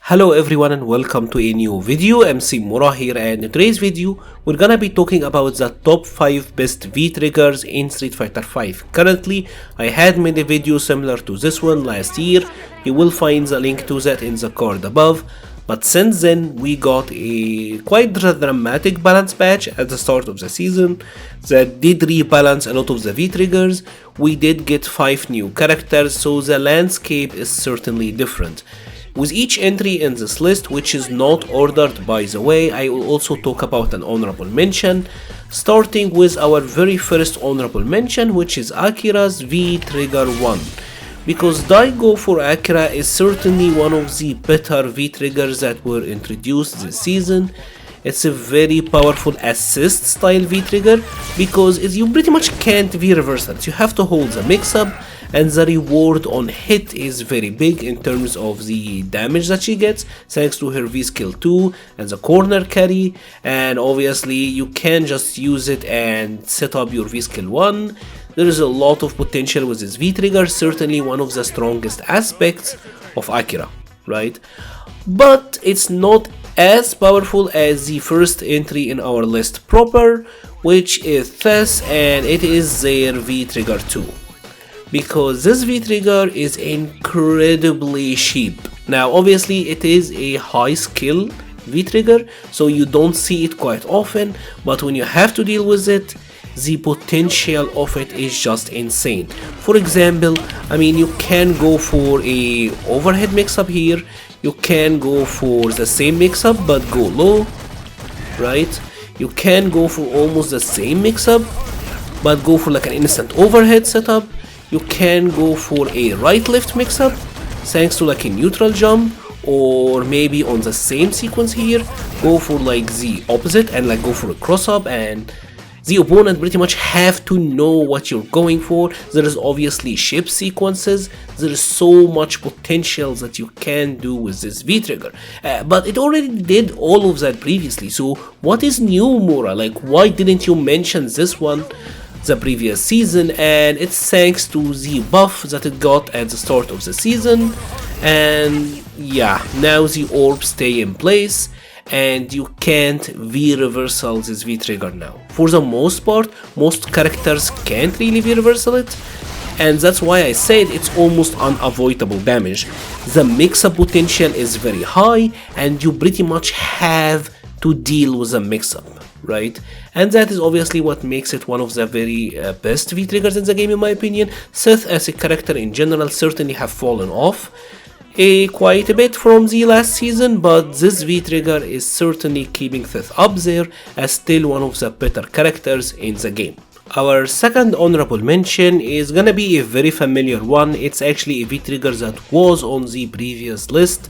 Hello everyone and welcome to a new video. MC Mura here, and in today's video we're gonna be talking about the top 5 best V triggers in Street Fighter V. Currently I had made a video similar to this one last year. You will find the link to that in the card above. But since then we got a quite dramatic balance patch at the start of the season that did rebalance a lot of the V triggers. We did get 5 new characters, so the landscape is certainly different. With each entry in this list, which is not ordered by the way, I will also talk about an honorable mention, starting with our very first honorable mention, which is Akira's V Trigger 1. Because Daigo for Akira is certainly one of the better V triggers that were introduced this season. It's a very powerful assist style V trigger because you pretty much can't V reversal it. You have to hold the mix up, and the reward on hit is very big in terms of the damage that she gets thanks to her V skill 2 and the corner carry, and obviously you can just use it and set up your V skill 1. There is a lot of potential with this V trigger, certainly one of the strongest aspects of Akira, right? But it's not as powerful as the first entry in our list proper, which is Thess, and it is their V trigger 2. Because this V trigger is incredibly cheap. Now obviously it is a high skill V trigger, so you don't see it quite often, but when you have to deal with it, the potential of it is just insane. For example, you can go for a overhead mix-up here, you can go for the same mix-up but go low, right? You can go for almost the same mix-up but go for like an instant overhead setup. You can go for a right-left mix-up thanks to like a neutral jump, or maybe on the same sequence here go for like the opposite and like go for a cross-up, and the opponent pretty much have to know what you're going for. There is obviously ship sequences, there is so much potential that you can do with this V trigger, but it already did all of that previously. So what is new, Mura? Like, why didn't you mention this one the previous season? And it's thanks to the buff that it got at the start of the season, and yeah, now the orbs stay in place and you can't V reversal this V trigger now. For the most part, most characters can't really V reversal it, and that's why I said it's almost unavoidable damage. The mix-up potential is very high and you pretty much have to deal with the mix-up, right? And that is obviously what makes it one of the very best V triggers in the game in my opinion. Seth as a character in general certainly have fallen off quite a bit from the last season, but this V trigger is certainly keeping Seth up there as still one of the better characters in the game. Our second honorable mention is gonna be a very familiar one. It's actually a V trigger that was on the previous list,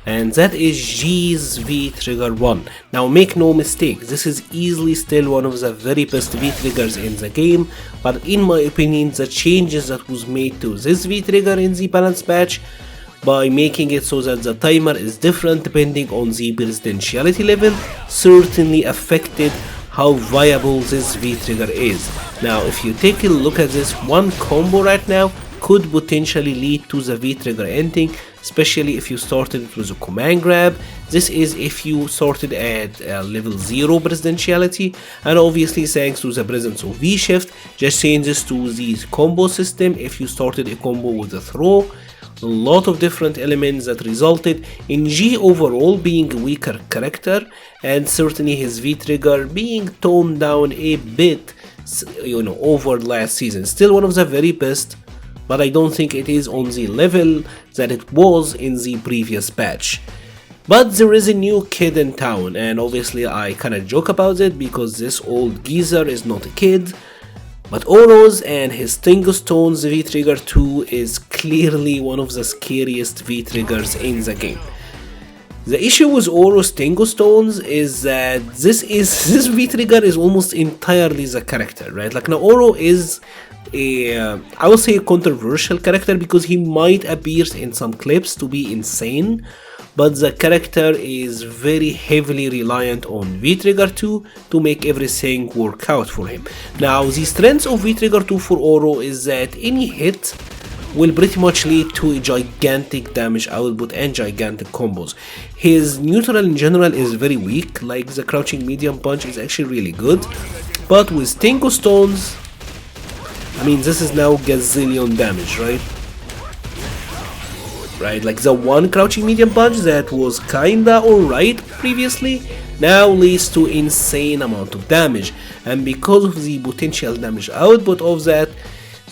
and that is G's V trigger 1. Now make no mistake, this is easily still one of the very best V triggers in the game, but in my opinion the changes that was made to this V trigger in the balance patch, by making it so that the timer is different depending on the presidentiality level, certainly affected how viable this V trigger is. Now if you take a look at this, one combo right now could potentially lead to the V trigger ending, especially if you started it with a command grab. This is if you started at level 0 presidentiality, and obviously thanks to the presence of V shift just changes to the combo system if you started a combo with a throw. A lot of different elements that resulted in G overall being a weaker character, and certainly his V trigger being toned down a bit over last season. Still one of the very best, but I don't think it is on the level that it was in the previous patch. But there is a new kid in town, and obviously I kinda joke about it because this old geezer is not a kid. But Oro's and his Tingo Stones V trigger 2 is clearly one of the scariest V triggers in the game. The issue with Oro's Tingo Stones is that this V trigger is almost entirely the character, right? Like now Oro is I will say a controversial character because he might appear in some clips to be insane, but the character is very heavily reliant on V trigger 2 to make everything work out for him. Now the strength of V trigger 2 for Oro is that any hit will pretty much lead to a gigantic damage output and gigantic combos. His neutral in general is very weak, like the crouching medium punch is actually really good, but with Tengu Stones, I mean, this is now gazillion damage, right? Right, like the one crouching medium punch that was kinda alright previously now leads to insane amount of damage, and because of the potential damage output of that,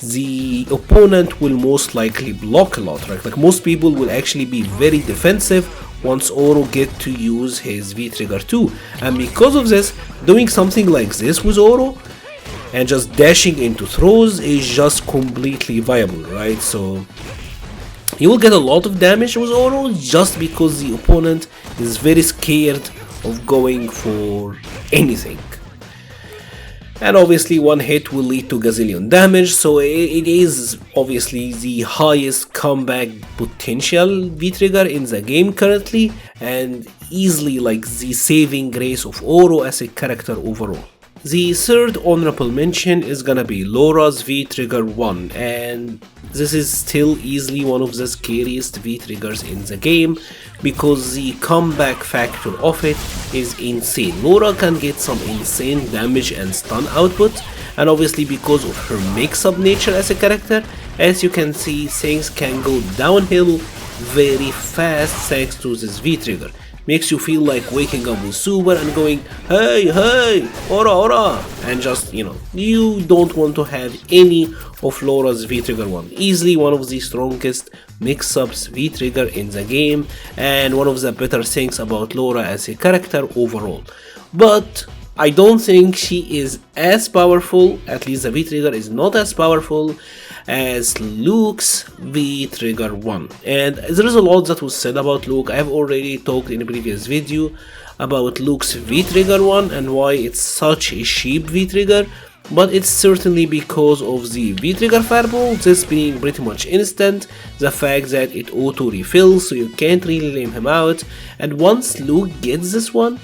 the opponent will most likely block a lot, right? Like most people will actually be very defensive once Oro get to use his V-Trigger too, and because of this, doing something like this with Oro and just dashing into throws is just completely viable, right? So you will get a lot of damage with Oro just because the opponent is very scared of going for anything. And obviously one hit will lead to gazillion damage, so it is obviously the highest comeback potential V-Trigger in the game currently, and easily like the saving grace of Oro as a character overall. The third honorable mention is gonna be Laura's V-Trigger 1, and this is still easily one of the scariest V-Triggers in the game because the comeback factor of it is insane. Laura can get some insane damage and stun output, and obviously because of her mix-up nature as a character, as you can see, things can go downhill very fast thanks to this V-Trigger. Makes you feel like waking up with Super and going, hey, ora, and just, you know, you don't want to have any of Laura's V-Trigger 1. Easily one of the strongest mix-ups V-Trigger in the game, and one of the better things about Laura as a character overall. But I don't think she is as powerful, at least the V-Trigger is not as powerful as Luke's V-Trigger 1. And there is a lot that was said about Luke. I have already talked in a previous video about Luke's V-Trigger 1 and why it's such a cheap V-Trigger, but it's certainly because of the V-Trigger Fireball, this being pretty much instant, the fact that it auto refills so you can't really lame him out, and once Luke gets this one,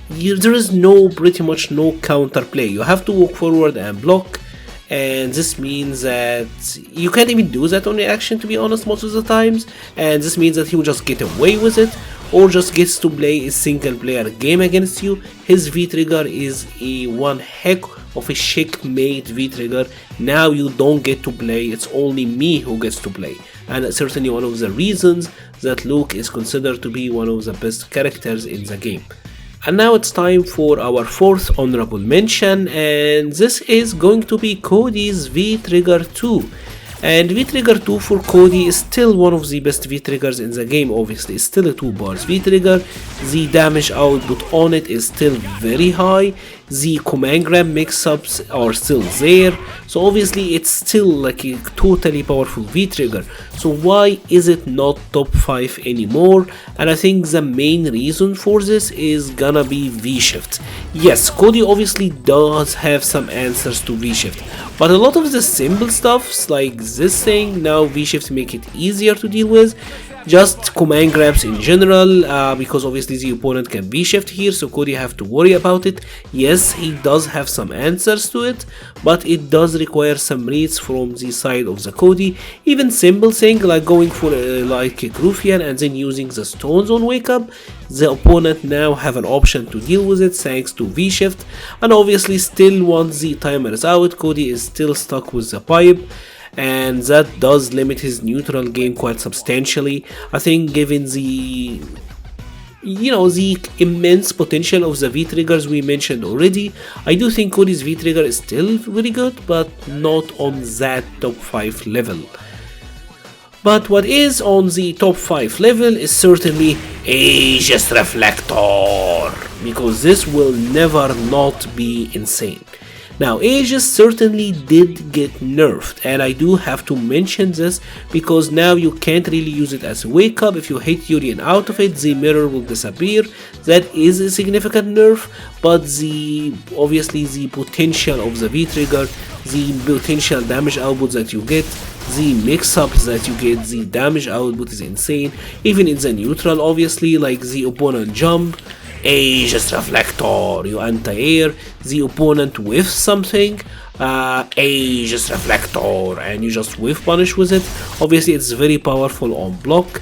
there is pretty much no counterplay. You have to walk forward and block, and this means that you can't even do that on reaction, to be honest, most of the times, and this means that he will just get away with it or just gets to play a single player game against you. His V-Trigger is a one heck of a checkmate V-Trigger. Now you don't get to play, it's only me who gets to play, and it's certainly one of the reasons that Luke is considered to be one of the best characters in the game. And now it's time for our fourth honorable mention, and this is going to be Cody's V-Trigger 2. And V-Trigger 2 for Cody is still one of the best V-Triggers in the game. Obviously it's still a 2 bars V-Trigger, the damage output on it is still very high, the command grab mix-ups are still there, so obviously it's still like a totally powerful V-Trigger. So why is it not top 5 anymore? And I think the main reason for this is gonna be V-Shift. Yes, Cody obviously does have some answers to V-Shift, but a lot of the simple stuffs like this thing, now V-Shift make it easier to deal with. Just command grabs in general, because obviously the opponent can V-Shift here, so Cody have to worry about it. Yes, he does have some answers to it, but it does require some reads from the side of the Cody. Even simple thing like going for like a Ruffian and then using the stones on wake up, the opponent now have an option to deal with it thanks to V-Shift. And obviously still once the timer is out, Cody is still stuck with the pipe, and that does limit his neutral game quite substantially. I think given the the immense potential of the V-Triggers we mentioned already, I do think Cody's V-Trigger is still very good, but not on that top 5 level. But what is on the top 5 level is certainly Aegis Reflector, because this will never not be insane. Now Aegis certainly did get nerfed, and I do have to mention this because now you can't really use it as a wake up. If you hit Urien out of it, the mirror will disappear. That is a significant nerf, but obviously the potential of the V-Trigger, the potential damage output that you get, the mix-ups that you get, the damage output is insane. Even in the neutral, obviously, like the opponent jump, Aegis Reflector, you anti-air, the opponent whiffs something, Aegis Reflector, and you just whiff punish with it. Obviously it's very powerful on block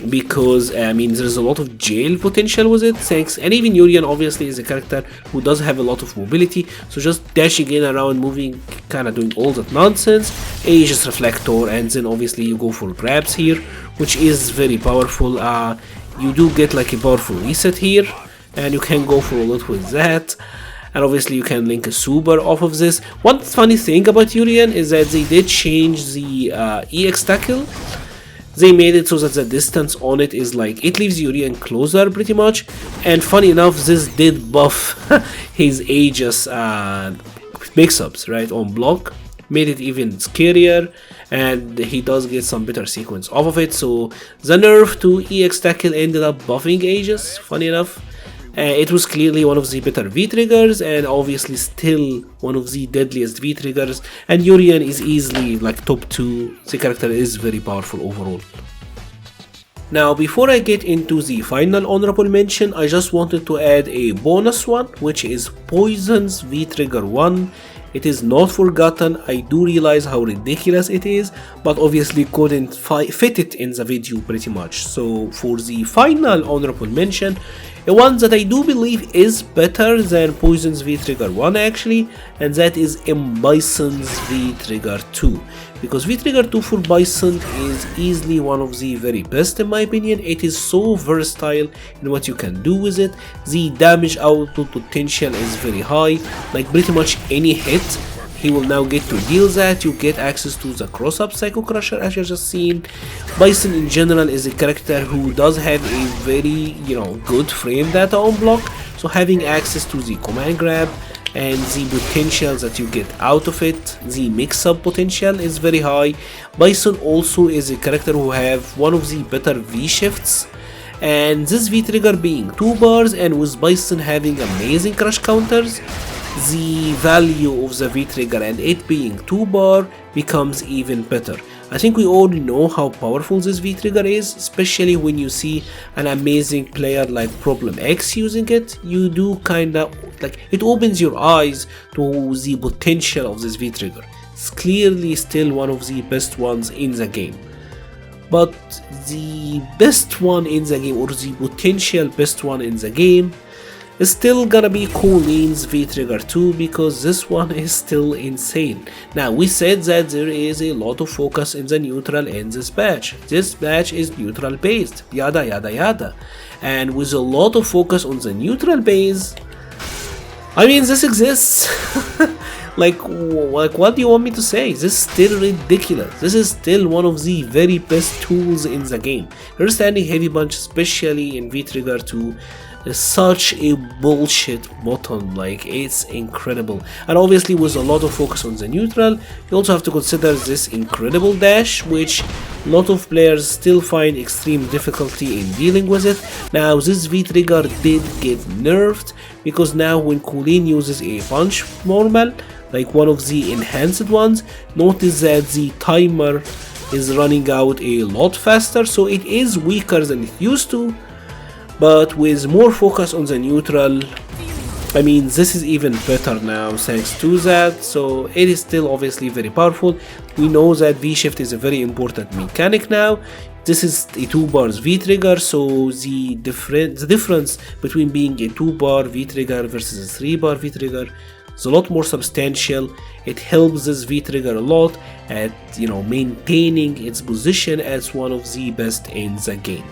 because I mean there's a lot of jail potential with it, thanks, and even Urian obviously is a character who does have a lot of mobility, so just dashing in around, moving, kind of doing all that nonsense. Aegis Reflector, and then obviously you go for grabs here, which is very powerful. You do get like a powerful reset here, and you can go for a lot with that. And obviously you can link a super off of this. One funny thing about Urian is that they did change the EX tackle. They made it so that the distance on it is like, it leaves Urian closer pretty much. And funny enough, this did buff his Aegis mix-ups, right, on block. Made it even scarier, and he does get some better sequence off of it. So the nerf to EX tackle ended up buffing Aegis, funny enough. It was clearly one of the better V-triggers, and obviously still one of the deadliest V-triggers, and Urian is easily like top 2, the character is very powerful overall. Now before I get into the final honorable mention, I just wanted to add a bonus one, which is Poison's V-trigger 1. It is not forgotten. I do realize how ridiculous it is, but obviously couldn't fit it in the video pretty much. So for the final honorable mention, the one that I do believe is better than Poison's V-trigger 1 actually, and that is Bison's V-trigger 2. Because V-trigger 2 for Bison is easily one of the very best in my opinion. It is so versatile in what you can do with it. The damage output potential is very high, like pretty much any hit he will now get to deal that. You get access to the cross-up Psycho Crusher as you just seen. Bison in general is a character who does have a very, good frame data on block, so having access to the command grab and the potential that you get out of it, the mix-up potential is very high. Bison also is a character who have one of the better V-shifts, and this V-trigger being 2 bars and with Bison having amazing crush counters, the value of the V-trigger and it being 2 bar becomes even better. I think we all know how powerful this V-trigger is, especially when you see an amazing player like Problem X using it. You do kinda, like, it opens your eyes to the potential of this V-trigger. It's clearly still one of the best ones in the game. But the best one in the game, or the potential best one in the game, is still gonna be Colleen's V-trigger 2, because this one is still insane. Now we said that there is a lot of focus in the neutral in this patch. This patch is neutral based, yada yada yada, and with a lot of focus on the neutral base, I mean this exists. like what do you want me to say? This is still ridiculous. This is still one of the very best tools in the game. Understanding heavy punch, especially in V-trigger 2, is such a bullshit button, like it's incredible. And obviously with a lot of focus on the neutral, you also have to consider this incredible dash, which a lot of players still find extreme difficulty in dealing with it. Now this V-trigger did get nerfed, because now when Colleen uses a punch normal, like one of the enhanced ones, notice that the timer is running out a lot faster, so it is weaker than it used to. But with more focus on the neutral, I mean this is even better now thanks to that, so it is still obviously very powerful. We know that V-shift is a very important mechanic now. This is a 2 bars V-trigger, so the difference between being a 2 bar V-trigger versus a 3 bar V-trigger is a lot more substantial. It helps this V-trigger a lot at maintaining its position as one of the best in the game.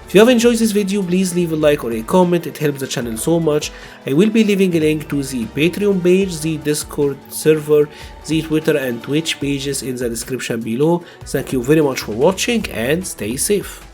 If you have enjoyed this video, please leave a like or a comment, it helps the channel so much. I will be leaving a link to the Patreon page, the Discord server, the Twitter and Twitch pages in the description below. Thank you very much for watching and stay safe.